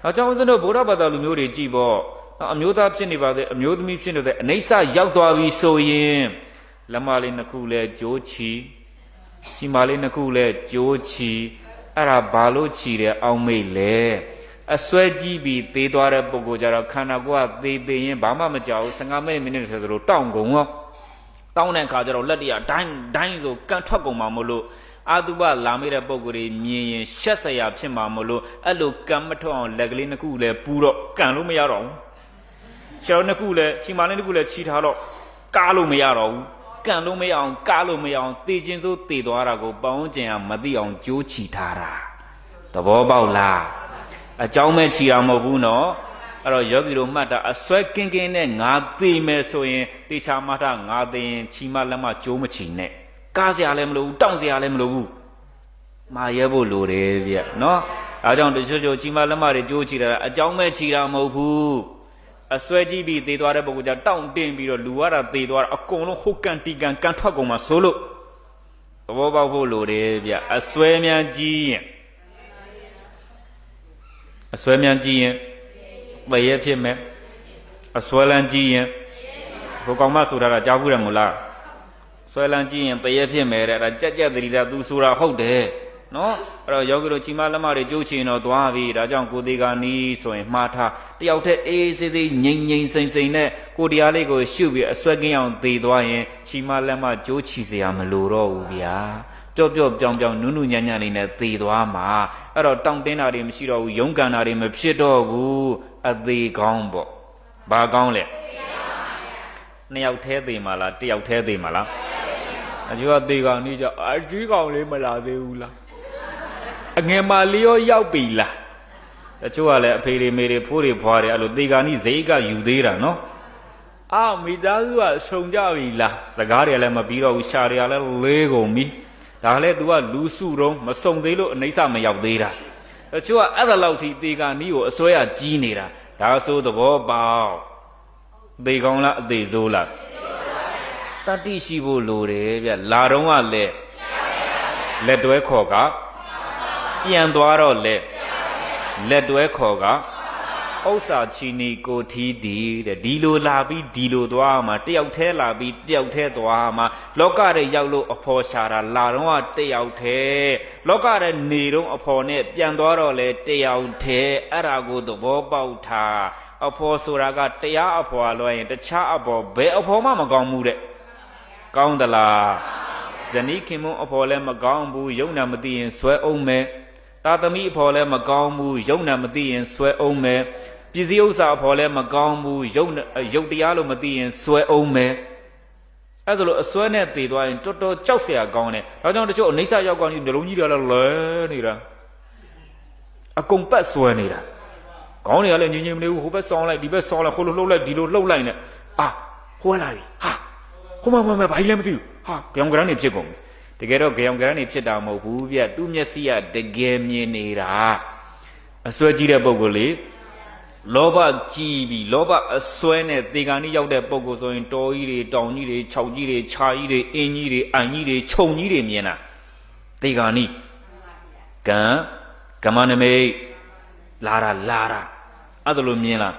နောက်ကြောင့်ဦးဇင်းတို့ဗုဒ္ဓဘာသာလူမျိုးတွေကြည်ပေါ့အမျိုးသားဖြစ်နေပါသေးအမျိုးသမီးဖြစ်နေတဲ့အနိစ္စရောက်သွားပြီဆိုရင်လက်မလေးနှစ်ခုလဲကြိုးချီချီမလေးနှစ်ခုလဲကြိုးချီအဲ့ဒါဘာလို့ချီတယ်အောင်းမိတ်လဲအစွဲကြီးပြီးသေးသွားတဲ့ပုဂ္ဂိုလ်ကြတော့ခန္ဓာကိုယ်ကသေးရင်ဘာမှမကြောက်ဘူး15မိနစ်ဆိုတော့တောင်းကုန်ရောတောင်းတဲ့အခါကျတော့လက်တရဒိုင်းဆိုကန်ထွက်ကုန်မှာမလို့အာတုပလာမိတဲ့ပုံကိုယ်ကြီးမြင်ရင်ရှက်စရာဖြစ်မှာမလို့အဲ့လိုကံမထွက်အောင်လက်ကလေးနှစ်ခုလည်းပူတော့ကန်လို့မရတော့ဘူးခြေတော်နှစ်ခုလည်းချီမလေးနှစ်ခုလည်းချီထားတော့ကားလို့မရတော့ဘူးကန်လို့မရအောင်ကားလို့မရအောင်တေခြင်းစိုးတေသွားတာကိုပေါင်းကျင်အောင်မသိအောင်ကြိုးချီထားတာသဘောပေါက်လားအကြောင်းမဲ့ချီတာမဟုတ်ဘူးနော်အဲ့တော့ယောဂီတို့မှတ်တာအစွဲကင်းကင်းနဲ့ငါသိမယ်ဆိုရင်တေချာမှတ်တာငါသိရင်ချီမလက်မကြိုးမချီနဲ့ကားစရာလည်းမလိုဘူးတောင့်စရာလည်းမလိုဘူးမာရဲဖို့လိုတယ်ဗျနော်အဲကြောင့်တချို့ချီမလက်မတွေကြိုးချီတာအကြောင်းမဲ့ချီတာမဟုတ်ဘူးအစွဲကြည့်ပြီးသေသွားတဲ့ပုဂ္ဂိုလ်ကြတောင့်တင်းပြီးတော့လူရတာသေသွားတာအကုန်လုံးဟုတ်ကန်တီကန်ကန်ထွက်ကုန်မှာဆိုလို့သဘောပေါက်ဖို့လိုတယ်ဗျအစွဲများကြီးရင်ပရဲဖြစ်မယ်အစွဲလန်းကြီးရင်ဘုကောင်မဆိုတာကကြားဘူးတယ်မို့လားဆွဲလန်းကြည့်ရင်ပရဲဖြစ်မယ်တဲ့ဒါကြက်တတိတာသူဆိုတာဟုတ်တယ်နော်အဲ့တော့ယောဂီတို့ချီမလက်မတွေကြိုးချင်တော့သွားပြီဒါကြောင့်ကိုသေးကနီးဆိုရင်မှားထားတယောက်တည်းအေးစေးစေးငြိမ်စိမ့်နဲ့ကိုတရားလေးကိုရှုပြီးအစွဲကင်းအောင်သေသွားရင်ချီမလက်မကြိုးချီစရာမလိုတော့ဘူးဗျာပျော့ပြောင်နုညံ့လေးနဲ့သေသွားမှာအဲ့တော့တောင့်တင်းတာတွေမရှိတော့ဘူးယုံကန်တာတွေမဖြစ်တော့ဘူးအသေးကောင်းပေါ့ဘာကောင်းလဲနှစ်ယောက်တည်းသေမှာလားတစ်ယောက်တည်းသေမှာလားအကျိုးကသေကောင်นี่ကြအကြီးကောင်လေးမလာသေးဘူးလားအငယ်မလေးရောရောက်ပြီလားတချို့ကလည်းအဖေတွေမေတွေဖိုးတွေဖွားတွေအဲ့လိုသေကောင်นี่ဇိတ်ကယူသေးတာနော်အာမိသားစုကဆုံကြပြီလားစကားတွေလည်းမပြီးတော့ဘူးရှာတွေကလည်းလေးကုန်ပြီဒါလည်း तू ကလူစုတော့မဆုံသေးလို့အနိစ္စမရောက်သေးတာတချို့ကအဲ့ဒါလောက်ထိသေကောင်นี่ကိုအစွဲရကြီးနေတာဒါဆိုသဘောပေါက်သေကောင်လားအသေးဆိုးလားတတိရှိဖို့လိုတယ်ဗျလာတော့ကလက်တွဲခေါ်ကပြန်သွားတော့လက်တွဲခေါ်ကဥစ္စာချီနီကိုထီးဒီတဲ့ဒီလိုလာပြီးဒီလိုသွားမှာတယောက်တည်းလာပြီးတယောက်တည်းသွားမှာလောကရဲ့ရောက်လို့အဖော်ရှာတာလာတော့ကတယောက်တည်းလောကရဲ့နေတော့အဖော်နဲ့ပြန်သွားတော့လေတယောက်တည်းအဲ့ဒါကိုသဘောပေါက်ထားအဖော်ဆိုတာကတရားအဖော်လွှဲရင်တခြားအဖော်ဘယ်အဖော်မှမကောင်းဘူးတဲ့ကောင်းသလားဇနီးခင်မုန်းအဖော်လည်းမကောင်းဘူးယုံနာမသိရင်ဆွဲအောင်မယ်တာသမီအဖော်လည်းမကောင်းဘူးယုံနာမသိရင်ဆွဲအောင်မယ်ပစ္စည်းဥစ္စာအဖော်လည်းမကောင်းဘူးယုတ်တရားလို့မသိရင်ဆွဲအောင်မယ်အဲ့ဒါလို့အစွဲနဲ့တည်သွားရင်တော်တော်ကြောက်เสียကောင်းတယ်ဒါကြောင့်တချို့အနိစ္စရောက်ကောင်းကြီးနှလုံးကြီးတွေလည်းလဲနေတာအကုန်ပတ်ဆွဲနေတာခေါင်းတွေကလည်းငြင်းမနေဘူးဟိုဘက်ဆောင်းလိုက်ဒီဘက်ဆောင်းလိုက်ဟိုလိုလှုပ်လိုက်ဒီလိုလှုပ်လိုက်နဲ့အာဟိုလာပြီဟာဟိုမဘာလည်းမသိဘူးဟာကြောင်ကရန်နေဖြစ်ကုန်တကယ်တော့ကြောင်ကရန်နေဖြစ်တာမဟုတ်ဘူးဗျသူ့မျက်စိကတကယ်မြင်နေတာအစွဲကြီးတဲ့ပုဂ္ဂိုလ်လေလောဘကြီးပြီးလောဘအစွဲနဲ့သေကန်ကြီးရောက်တဲ့ပုဂ္ဂိုလ်ဆိုရင်တော်ကြီးတွေတောင်ကြီးတွေခြောက်ကြီးတွေခြာကြီးတွေအင်းကြီးတွေအန်ကြီးတွေခြုံကြီးတွေမြင်တာသေကန်ကြီးကမ္မနမိတ်လာတာအဲ့ဒါလိုမြင်လား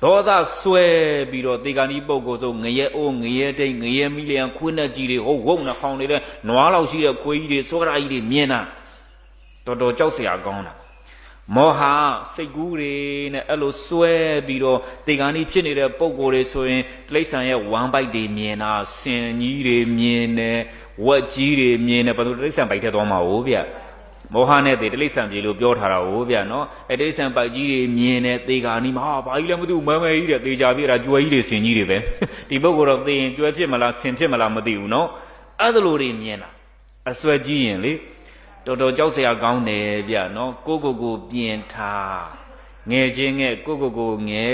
ဒေါသဆွဲပြီးတော့သေကန်ကြီးပုဂ္ဂိုလ်ဆိုငရဲအိုးငရဲတိတ်ငရဲမီလျံခွေးနဲ့ကြီးတွေဟုတ်ဝုံနှာခေါင်းတွေနဲ့နွားလောက်ရှိတဲ့ခွေးကြီးတွေစောကရာကြီးတွေမြင်တာတော်တော်ကြောက်စရာကောင်းတာမောဟစိတ်ကူးတွေနဲ့အဲ့လိုဆွဲပြီးတော့သေကန်ကြီးဖြစ်နေတဲ့ပုဂ္ဂိုလ်တွေဆိုရင်တိရစ္ဆာန်ရဲ့ဝမ်းပိုက်တွေမြင်တာဆင်ကြီးတွေမြင်တယ်ဝက်ကြီးတွေမြင်တယ်ဘာလို့တိရစ္ဆာန်ပိုက်ထဲသွားမှာဟုတ်ဗျမောဟနဲ့တိရစ္ဆာန်ပြေလို့ပြောထားတာဟုတ်ဗျနော်အဲ့တိရစ္ဆာန်ပိုက်ကြီးတွေမြင်တယ်သေကန်ကြီးမှာဘာကြီးလဲမသိဘူးမဲကြီးတဲ့သေချာပြေတာကျွဲကြီးတွေဆင်ကြီးတွေပဲဒီပုဂ္ဂိုလ်တော့သေရင်ကျွဲဖြစ်မလားဆင်ဖြစ်မလားမသိဘူးနော်အဲ့ဒါလိုတွေမြင်တာအစွဲကြီးရင်လေတော်တော်ကြောက်စရာကောင်းတယ်ဗျနော်ကိုပြင်ထားငဲချင်းငဲကိုငဲ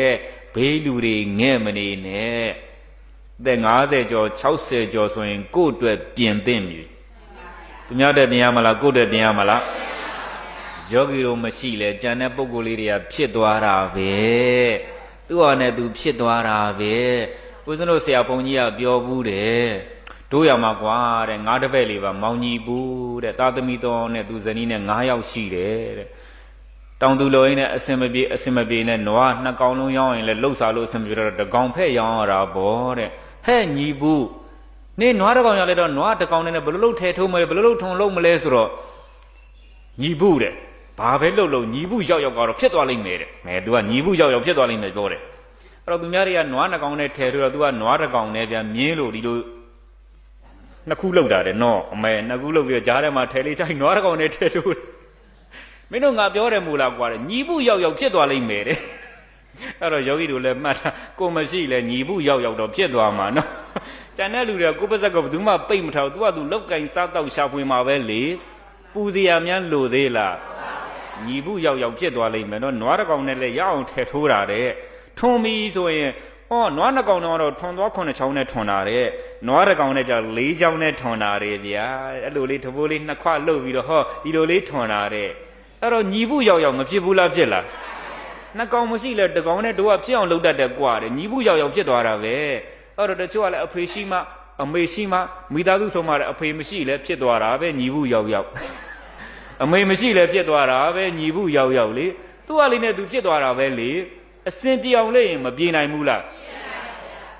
ဘေးလူတွေငဲမနေနဲ့တဲ့50ကျော်60ကျော်ဆိုရင်ကိုယ့်အတွက်ပြင်သင့်ပြီသူများတဲ့ပြင်ရမလားကိုယ့်တဲ့ပြင်ရမလားယောဂီတို့မရှိလဲကြံတဲ့ပုံကိုယ်လေးတွေကဖြစ်သွားတာပဲသူ့ဟာနဲ့သူဖြစ်သွားတာပဲဦးဇင်းတို့ဆရာဘုန်းကြီးကပြောဘူးတယ်တို့ရမှာကွာတဲ့ငါးတစ်ပည့်လေးပါမောင်ကြီးဘူးတဲ့သားသမီးတော်နဲ့သူဇနီးနဲ့9ယောက်ရှိတယ်တဲ့ တောင်သူလိုရင်းနဲ့အစင်မပြေနဲ့နွားနှစ်ကောင်လုံးရောင်းရင်လည်းလှုပ်စားလို့အစင်မပြေတော့တကောင်ဖက်ရောင်းရတာပေါ့တဲ့ဟဲ့ညီဘူးနေနွားတစ်ကောင်ရလဲတော့နွားတစ်ကောင်နဲ့ဘယ်လိုလုပ်ထဲထုံးမလဲဘယ်လိုလုပ်ထုံလုပ်မလဲဆိုတော့ညီဘူးတဲ့ဘာပဲလုပ်ညီဘူးရောက်ကတော့ဖြစ်သွားလိမ့်မယ်တဲ့မဲ तू ကညီဘူးရောက်ဖြစ်သွားလိမ့်မယ်ပြောတယ်အဲ့တော့သူများတွေကနွားနှစ်ကောင်နဲ့ထဲထုံးတော့ तू ကနွားတစ်ကောင်နဲ့ပြန်မြင်းလို့ဒီလိုနှစ်ခုလောက်တာတဲ့နော်အမေနှစ်ခုလောက်ပြီးကြားထဲမှာထဲလေးချိုင်းနွားတစ်ကောင်နဲ့ထဲထုံးမင်းတို့ငါပြောတယ်မူလားကွာတဲ့ညီဘူးရောက်ဖြစ်သွားလိမ့်မယ်တဲ့အဲ့တော့ယောဂီတို့လည်းမှတ်တာကိုမရှိလဲညီဘူးရောက်တော့ဖြစ်သွားမှာနော်ကျန်တဲ့လူတွေကကိုယ့်ပါဇက်ကဘယ်သူမှပိတ်မထားဘူး तू က तू လောက်ကင်စားတော့ရှာဖွေမှာပဲလေပူစရာများလို့သေးလားညီဘူးရောက်ဖြစ်သွားလိမ့်မယ်နော်နွားတစ်ကောင်နဲ့လည်းရအောင်ထဲထိုးတာတဲ့ထွန်ပြီးဆိုရင်နွားနှစ်ကောင်တော့ထွန်သွား9ချောင်းနဲ့ထွန်တာတဲ့နွားတစ်ကောင်နဲ့ကြာ4ချောင်းနဲ့ထွန်တာတဲ့ဗျာအဲ့လိုလေးတဘိုးလေးနှစ်ခွလှုပ်ပြီးတော့ဒီလိုလေးထွန်တာတဲ့အဲ့တော့ညီဘူးရောက်မဖြစ်ဘူးလားဖြစ်လားနှစ်ကောင်မရှိလဲတကောင်နဲ့တို့ကဖြစ်အောင်လုပ်တတ်တယ်ကွာတဲ့ညီဘူးရောက်ဖြစ်သွားတာပဲအဲ့တော့တချို့ကလည်းအဖေရှိမှအမေရှိမှမိသားစုဆုံးမှလည်းအဖေမရှိလဲဖြစ်သွားတာပဲညီဘူးရောက်အမေမရှိလဲဖြစ်သွားတာပဲညီဘူးရောက်လေသူ့အလေးနဲ့သူဖြစ်သွားတာပဲလေအစင်ပြေအောင်လေရင်မပြေနိုင်ဘူးလား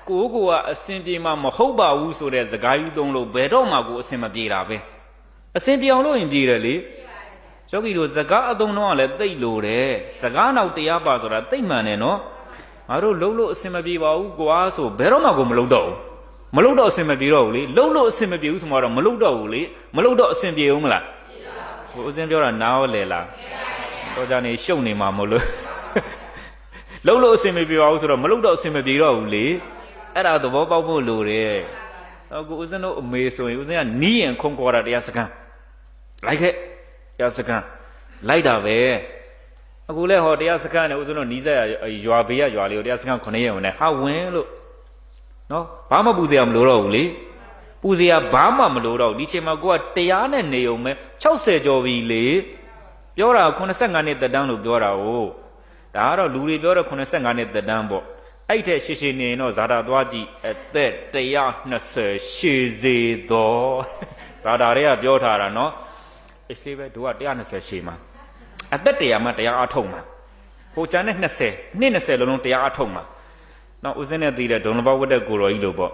ကိုကအစင်ပြေမှမဟုတ်ပါဘူးဆိုတဲ့စကားယူသုံးလို့ဘယ်တော့မှကိုအစင်မပြေတာပဲအစင်ပြေအောင်လို့ရင်ပြေတယ်လေယောဂီတို့စကားအသုံးတော့လည်းသိလို့တယ်စကားနောက်တရားပါဆိုတာသိမှန်တယ်နော်ငါတို့လှုပ်လို့အစင်မပြေပါဘူးကွာဆိုဘယ်တော့မှကိုမလှုပ်တော့ဘူးမလှုပ်တော့အစင်မပြေတော့ဘူးလေလှုပ်လို့အစင်မပြေဘူးဆိုမှတော့မလှုပ်တော့ဘူးလေမလှုပ်တော့အစင်ပြေဦးမလားဟိုအစင်ပြောတာနားရောလေလားတော့ကြနေရှုပ်နေမှာမလို့လှုပ်လို့အစင်မပြေပါဘူးဆိုတော့မလှုပ်တော့အစင်မပြေတော့ဘူးလေအဲ့ဒါသဘောပေါက်ဖို့လိုတယ်အခုဦးဇင်းတို့အမေဆိုရင်ဦးဇင်းကနီးရင်ခုံခေါ်တာတရားစခန်းလိုက်ခဲ့တရားစခန်းလိုက်တာပဲအခုလဲဟောတရားစခန်းနဲ့ဦးဇင်းတို့နီးစက်ရွာဘေးကရွာလေးကိုတရားစခန်း9ရက်ဝင်နဲ့ဟာဝင်လို့နော်ဘာမှပူစရာမလိုတော့ဘူးလေပူစရာဘာမှမလိုတော့ဒီချိန်မှာကိုကတရားနဲ့နေုံပဲ60ကျော်ပြီလေပြောတာ85နှစ်သက်တမ်းလို့ပြောတာ哦ဒါကတော့လူတွေပြောတော့85နှစ်သက်တမ်းပေါ့အဲ့ထက်ရှည်ရှည်နေရင်တော့ဇာတာသွားကြည့်အသက်120ရှည်စေတော့ဇာတာတွေကပြောထားတာနော်အစေးပဲတို့က120ရှည်မှာအသက်100မှတရားအထုတ်မှာဟိုကျန်တဲ့20လုံးလုံးတရားအထုတ်မှာနောက်ဦးစင်းနဲ့သိတဲ့ဒုံလဘဝတ္တကိုတော်ကြီးလို့ပေါ့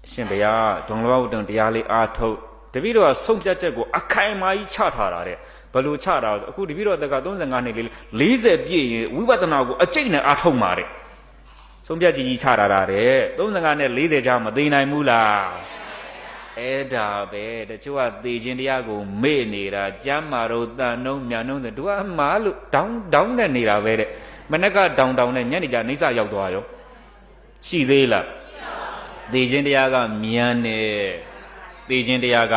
အရှင်ဘုရားဒုံလဘဝတ္တတရားလေးအားထုတ်တပည့်တော်ကဆုံးဖြတ်ချက်ကိုအခိုင်အမာကြီးချထားတာတဲ့ဘယ်လိုချတာအခုတပည့်တော်တက်က35နှစ်လေး40ပြည့်ရင်ဝိပဿနာကိုအကျိတ်နဲ့အားထုတ်မှာတဲ့ဆုံးဖြတ်ကြီးချတာတဲ့35နဲ့40ကြားမသိနိုင်ဘူးလားအဲ့ဒါပဲတချို့ကသေခြင်းတရားကိုမေ့နေတာကျမ်းမာတော့တန်နှုံးမြန်နှုံးတယ်သူကမားလို့ဒေါင်းနဲ့နေတာပဲတဲ့မနေ့ကဒေါင်းနဲ့ညနေကျနှိစ္စရောက်သွားရောရှိသေးလားသေခြင်းတရားကမြန်နေသေခြင်းတရားက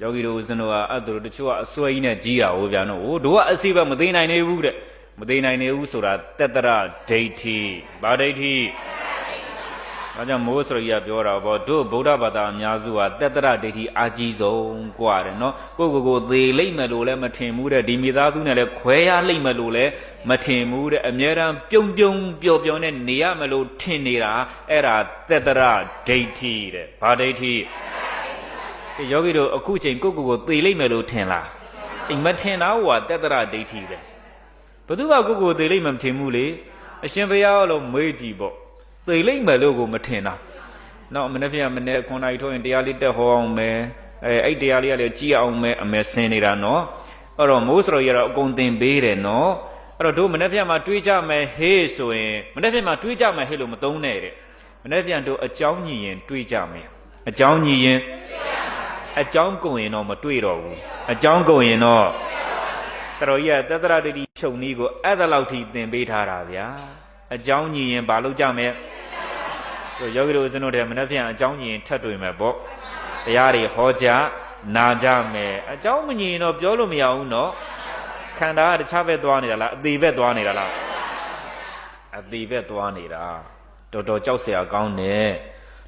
ယောဂီတို့ဦးဇင်းတို့ကအဲ့တို့တချို့ကအစွဲကြီးနဲ့ကြီးတာဟိုဗျာနော်ဟိုတို့ကအစီပဲမသိနိုင်နေဘူးတဲ့မသိနိုင်နေဘူးဆိုတာတတ္တရဒိဋ္ဌိဗာဒိဋ္ဌိဒါကြောင့်မိုးစရိယပြောတာပေါ့တို့ဗုဒ္ဓဘာသာအများစုကတတ္တရဒိဋ္ဌိအာကြီးဆုံးกว่าတယ်နော်ကိုသေလိမ့်မယ်လို့လည်းမထင်ဘူးတဲ့ဒီမိသားစုနဲ့လည်းခွဲရလိမ့်မယ်လို့လည်းမထင်ဘူးတဲ့အမြဲတမ်းပြုံပျော်နဲ့နေရမယ်လို့ထင်နေတာအဲ့ဒါတတ္တရဒိဋ္ဌိတဲ့ဗာဒိဋ္ဌိဒီယောဂီတို့အခုချိန်ကိုသေလိမ့်မယ်လို့ထင်လားအိမ်မထင်တာဟိုကတတ္တရဒိဋ္ဌိပဲဘယ်သူကကိုသေလိမ့်မှမထင်ဘူးလေအရှင်ဘုရားလို့မေးကြည့်ပေါ့သေလိမ့်မယ်လို့ကိုမထင်တာနောက်မနေ့ကမနေ့9နာရီထိုးရင်တရားလေးတက်ဟောအောင်မယ်အဲ့တရားလေးကလည်းကြည့်အောင်မယ်အမေဆင်းနေတာနော်အဲ့တော့မိုးစရော်ရတော့အကုန်သင်ပေးတယ်နော်အဲ့တော့တို့မနေ့ကမှတွေးကြမယ်ဟေးဆိုရင်မနေ့ကမှတွေးကြမယ်ဟေးလို့မသုံးနဲ့တဲ့မနေ့ကတို့အကြောင်းညီရင်တွေးကြမယ်အကြောင်းညီရင်အကြောင်းကုန်ရင်တော့မတွေးတော့ဘူးအကြောင်းကုန်ရင်တော့စရော်ရတတရတတိဖြုံနည်းကိုအဲ့ဒါလောက်ထိသင်ပေးထားတာဗျာအကြောင်းညီရင်ဘာလုပ်ကြမလဲတို့ယောဂီတို့ဦးဇင်းတို့တွေမနေ့ပြန်အကြောင်းညီရင်ထပ်တွေ့မယ်ပေါ့တရားတွေဟောကြားနာကြမယ်အကြောင်းမညီရင်တော့ပြောလို့မရဘူးနော်ခန္ဓာကတခြားဘက်သွားနေတာလားအသေးဘက်သွားနေတာလားအသေးဘက်သွားနေတာတော်တော်ကြောက်စရာကောင်းတယ်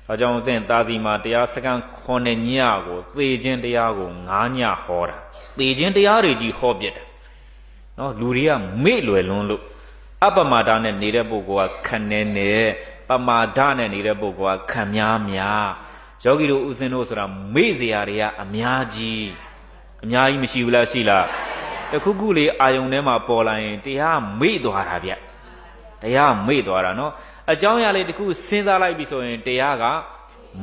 ဒါကြောင့်ဦးဇင်းသာသီမှာတရားစခန်း9ညကိုသေခြင်းတရားကို9ညဟောတာသေခြင်းတရားတွေကြီးဟောပြတယ်နော်လူတွေကမေ့လွယ်လွန်းလို့အပမာဒနဲ့နေတဲ့ပုဂ္ဂိုလ်ကခံနေနေပမာဒနဲ့နေတဲ့ပုဂ္ဂိုလ်ကခံများယောဂီတို့ဥစဉ်တို့ဆိုတာမေ့စရာတွေကအများကြီးမရှိဘူးလားရှိလား တခုခုလေးအာယုံထဲမှာပေါ်လာရင်တရားမေ့သွားတာဗျတရားမေ့သွားတာနော်အကြောင်းအရာလေးတခုစဉ်းစားလိုက်ပြီဆိုရင်တရားက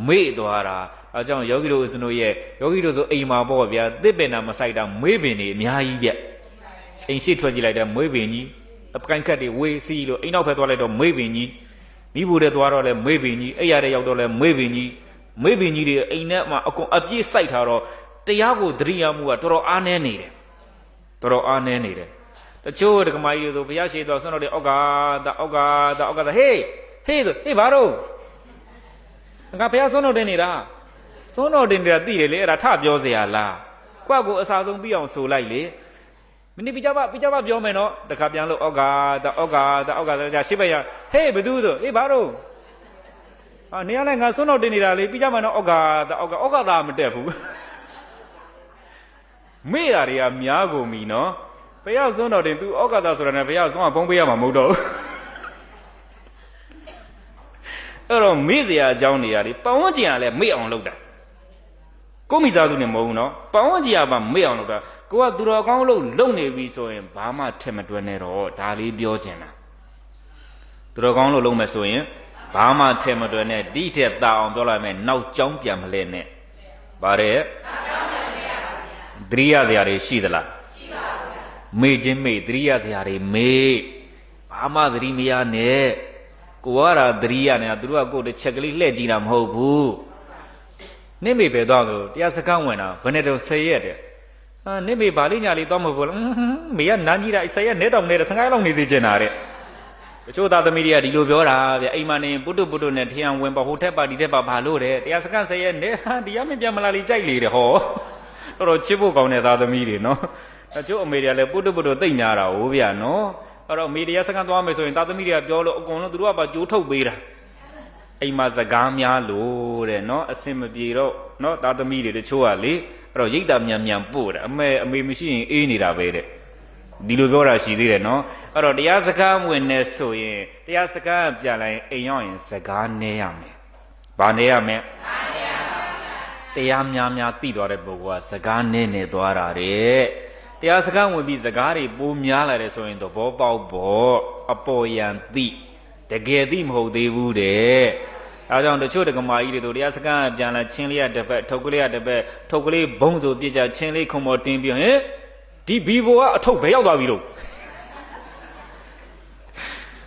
မေ့သွားတာအဲကြောင့်ယောဂီတို့ဦးဇင်းတို့ရဲ့ယောဂီတို့ဆိုအိမ်မှာပေါ့ဗျာသစ်ပင်နာမဆိုင်တာမေ့ပင်နေအများကြီးဗျအိမ်ရှိထွက်ကြည့်လိုက်တဲ့မေ့ပင်ကြီးအပကိုင်ခတ်တွေဝေးစီးလို့အိမ်နောက်ဖက်သွားလိုက်တော့မေ့ပင်ကြီးမိဖို့တဲ့သွားတော့လဲမေ့ပင်ကြီးအဲ့ရတဲ့ရောက်တော့လဲမေ့ပင်ကြီးမေ့ပင်ကြီးတွေအိမ်ထဲမှာအကုန်အပြည့်စိုက်ထားတော့တရားကိုသတိရမှုကတော်တော်အားနည်းနေတယ်တော်တော်အားနည်းနေတယ်တချို့ဒကမာကြီးဆိုဘုရားရှိတော်ဆွမ်းတော်တွေအောက်ကဟေးဘာတော့ငါဘုရားဆွမ်းတော်တင်နေတာဆွမ်းတော်တင်နေတာသိတယ်လေအဲ့ဒါထပြောเสียလားကိုယ့်ကိုအစာဆုံးပြီးအောင်ဆိုလိုက်လေမင်းပြကြပါပြောမယ်နော်တခါပြန်လို့အောက်ကကြာရှေ့ဘက်ရဟေးဘသူဆိုဟေးဘာတော့နေရလဲငါဆွမ်းတော်တင်နေတာလေပြကြမှာနော်အောက်ကသာမတက်ဘူးမေ့တာတွေကများကုန်ပြီနော်ဘုရားစွန်းတော်တင်သူဩကာသဆိုတာနဲ့ဘုရားစွန်းကဘုံပေးရမှာမဟုတ်တော့ဘူးအဲ့တော့မေ့เสียအကြောင်းနေရာလေးပဝန်းကျင်ကလည်းမေ့အောင်လုပ်တာကိုမိသားစုနဲ့မဟုတ်ဘူးနော်ပဝန်းကျင်ကပါမေ့အောင်လုပ်တာကိုကသူတော်ကောင်းလို့လုံနေပြီဆိုရင်ဘာမှထက်မတွက်နဲ့တော့ဒါလေးပြောချင်တာသူတော်ကောင်းလို့လုံမယ်ဆိုရင်ဘာမှထက်မတွက်နဲ့ဒီထက်သာအောင်ပြောလိုက်မယ်နောက်ကြောင်းပြန်မလဲနဲ့ဗါတဲ့သတိရစရာတွေရှိသလားရှိပါဘူးမေ့ခြင်းမေ့သတိရစရာတွေမေ့ဘာမှသတိမရနဲ့ကိုရတာသတိရနေတာသူတို့ကကိုယ်တစ်ချက်ကလေးလှည့်ကြည့်တာမဟုတ်ဘူးနင့်မေပဲသွားလို့တရားစခန်းဝင်တာဘယ်နဲ့တော့10ရက်တဲ့နင့်မေဘာလေးညာလေးသွားမဟုတ်ဘူးလားမေကနန်းကြီးတာ10ရက်နဲ့တောင်နဲ့15ရက်လောက်နေစေချင်တာတဲ့တချို့သားသမီးတွေကဒီလိုပြောတာဗျအိမ်မနေပုတ္တုနဲ့ထျံဝင်ပါဟိုထက်ပါဒီထက်ပါဘာလို့တဲ့တရားစခန်း10ရက်နဲ့ဒီရမပြန်မလာလီကြိုက်လေတဲ့ဟောတော်တော်ချစ်ဖို့ကောင်းတဲ့သားသမီးတွေနော်တချို့အမေတွေကလည်းပုတ္တုသိမ့်ညာတာဟိုဗျာနော်အဲ့တော့အမေတရားစခန်းသွားမယ်ဆိုရင်သားသမီးတွေကပြောလို့အကုန်လုံးသူတို့ကပါကြိုးထုတ်ပေးတာအိမ်မှာစကားများလို့တဲ့နော်အစင်မပြေတော့နော်သားသမီးတွေတချို့ကလေအဲ့တော့ရိတ်တာမြန်ပို့တယ်အမေမရှိရင်အေးနေတာပဲတဲ့ဒီလိုပြောတာရှိသေးတယ်နော်အဲ့တော့တရားစကားဝင်နေဆိုရင်တရားစကားပြန်လိုက်အိမ်ရောက်ရင်စကားနည်းရမယ်ဘာနည်းရမလဲတရားများသိသွားတဲ့ပုဂ္ဂိုလ်ကစကားနည်းနေသွားတာတဲ့တရားစကားဝင်ပြီးစကားတွေပိုများလာတယ်ဆိုရင်သဘောပေါက်ဖို့အပေါ်ယံသိတကယ်သိမဟုတ်သေးဘူးတဲ့အဲကြောင့်တချို့ဒကမာကြီးတွေတို့တရားစကားပြန်လာချင်းလေးရတစ်ပတ်ထုတ်ကလေးရတစ်ပတ်ထုတ်ကလေးဘုံဆိုပြစ်ကြချင်းလေးခုံပေါ်တင်းပြီးဟင်ဒီဘီဘိုကအထုပ်ပဲရောက်သွားပြီလို့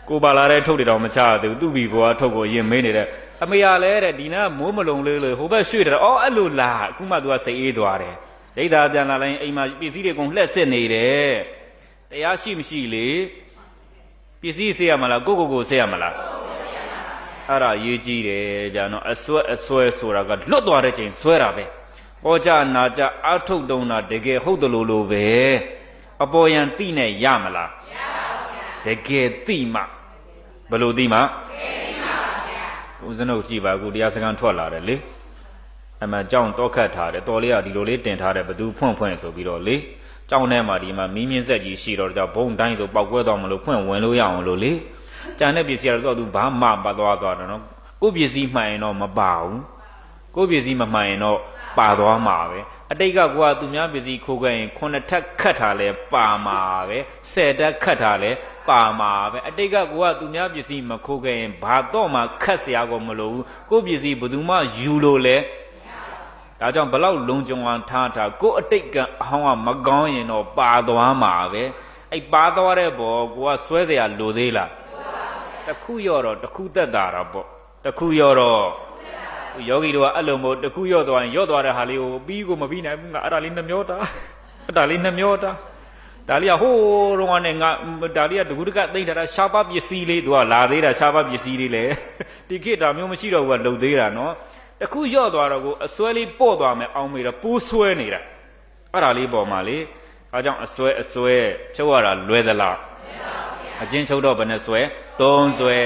ကိုပါလာတဲ့ထုတ်တွေတော့မချရသေးဘူးသူ့ဘီဘိုကအထုပ်ကိုရင်မေးနေတဲ့အမေရလဲတဲ့ဒီနာမိုးမလုံလေးလို့ဟိုဘက်ရွှေ့တယ်အော်အဲ့လိုလားအခုမှ तू ကစိတ်အေးသွားတယ်ဒိဋ္ဌာပြန်လာလိုက်အိမ်မှာပစ္စည်းတွေကုန်လှက်စစ်နေတယ်တရားရှိမရှိလေပစ္စည်းဆေးရမလားကိုဆေးရမလားအဲ့ဒါရေးကြည့်တယ်ဗျာနော်အစွဲဆိုတာကလွတ်သွားတဲ့ချိန်ဆွဲတာပဲဟောကြနာကြအထုတ်တုံးတာတကယ်ဟုတ်တယ်လို့ပဲအပေါ်ယံသိနဲ့ရမလားမရပါဘူးဗျာတကယ်သိမှဘယ်လိုသိမှဦးဇင်းတို့ကြည့်ပါအခုတရားစခန်းထွက်လာတယ်လေအမှကြောင်းတောခတ်ထားတယ်တော်လေးကဒီလိုလေးတင်ထားတယ်ဘသူဖွင့်ဆိုပြီးတော့လေကြောင်းထဲမှာဒီမှာမီးမြင့်ဆက်ကြီးရှိတော့ကြောင့်ဘုံတိုင်းဆိုပောက်ကွဲတော့မလို့ဖွင့်ဝင်လို့ရအောင်လို့လေကြံတဲ့ပစ္စည်းကတော့သူဘာမှမသွားတယ်နော်ကိုပစ္စည်းမှန်ရင်တော့မပါဘူးကိုပစ္စည်းမမှန်ရင်တော့ပါသွားမှာပဲအတိတ်ကကိုကသူများပစ္စည်းခိုးခဲ့ရင်9ထပ်ခတ်ထားလဲပါမှာပဲ10တက်ခတ်ထားလဲပါမှာပဲအတိတ်ကကိုကသူများပစ္စည်းမခိုးခဲ့ရင်ဘာတော့မှခတ်เสียကောမလို့ဘူးကိုပစ္စည်းဘယ်သူမှယူလို့လဲဒါကြောင့်ဘလောက်လုံခြုံအောင်ထားကိုအတိတ်ကအဟောင်းကမကောင်းရင်တော့ပါသွားမှာပဲအဲ့ပါသွားတဲ့ဘောကိုကဆွဲเสียလိုသေးလားတခုရော့တော့တခုသက်တာတော့ပေါ့တခုရော့တော့ယောဂီတို့ကအဲ့လိုမို့တခုရော့သွားရင်ရော့သွားတဲ့ဟာလေးကိုပြီးကိုမပြီးနိုင်ဘူးငါအဲ့ဒါလေးနှမျောတာအဲ့ဒါလေးနှမျောတာဒါလေးကဟိုးတော့ကနေငါဒါလေးကတကူတကသိမ့်ထားတာရှားပါပစ္စည်းလေးသူကလာသေးတာရှားပါပစ္စည်းလေးလေဒီခေတ်ဒါမျိုးမရှိတော့ဘူးကလှုပ်သေးတာနော်တခုရော့သွားတော့ကိုအစွဲလေးပေါ့သွားမယ်အောင်မေးတော့ပိုးဆွဲနေတာအဲ့ဒါလေးပေါ်မှာလေအဲကြောင့်အစွဲဖြုတ်ရတာလွယ်သလားအချင်းချုပ်တော့ဘယ်နဲ့ဆွဲ3ဆွဲ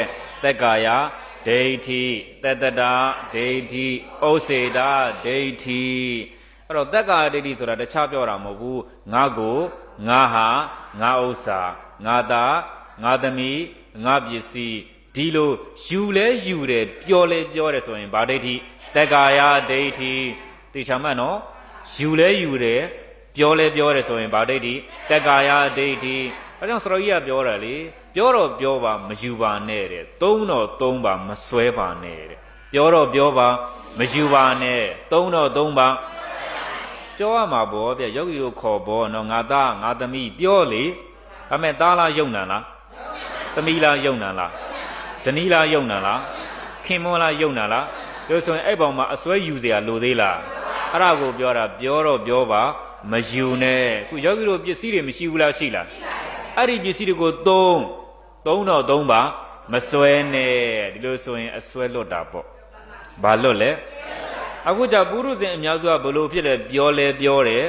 သက်ကာယဒိဋ္ဌိတတ္တတာဒိဋ္ဌိဩစေတာဒိဋ္ဌိအဲ့တော့သက်ကာယဒိဋ္ဌိဆိုတာတခြားပြောတာမဟုတ်ဘူးငါကိုငါဟာငါဥစ္စာငါသားငါသမီးငါပစ္စည်းဒီလိုယူလဲယူတယ်ပြောလဲပြောတယ်ဆိုရင်ဗာဒိဋ္ဌိသက်ကာယဒိဋ္ဌိတေချာမှတ်နော်ယူလဲယူတယ် ပြောလဲပြောတယ်ဆိုရင်ဗာဒိဋ္ဌိတက္ကာယဒိဋ္ဌိအဲကြောင့်စရောကြီးကပြောတယ်လေပြောတော့ပြောပါမယူပါနဲ့တဲ့သုံးတော့သုံးပါမစွဲပါနဲ့တဲ့ပြောတော့ပြောပါမယူပါနဲ့သုံးတော့သုံးပါပြောရမှာပေါ့ဗျယောဂီတို့ခေါ်ပေါ့နော်ငါသားငါသမီးပြောလေဒါမဲ့သားလားယုံနံလားသမီးလားယုံနံလားဇနီးလားယုံနံလားခင်မွန်းလားယုံနံလားလို့ဆိုရင်အဲ့ပေါ်မှာအစွဲယူเสียလိုသေးလားအဲ့ဒါကိုပြောတာပြောတော့ပြောပါမယူနဲ့ခုယောဂီတို့ပစ္စည်းတွေမရှိဘူးလားရှိလားအဲ့ဒီပစ္စည်းတွေကိုသုံးတော့သုံးပါမစွဲနဲ့ဒီလိုဆိုရင်အစွဲလွတ်တာပေါ့ဘာလွတ်လဲအခုကြပုရုဇဉ်အများစုကဘလို့ဖြစ်လဲပြောလဲပြောတယ်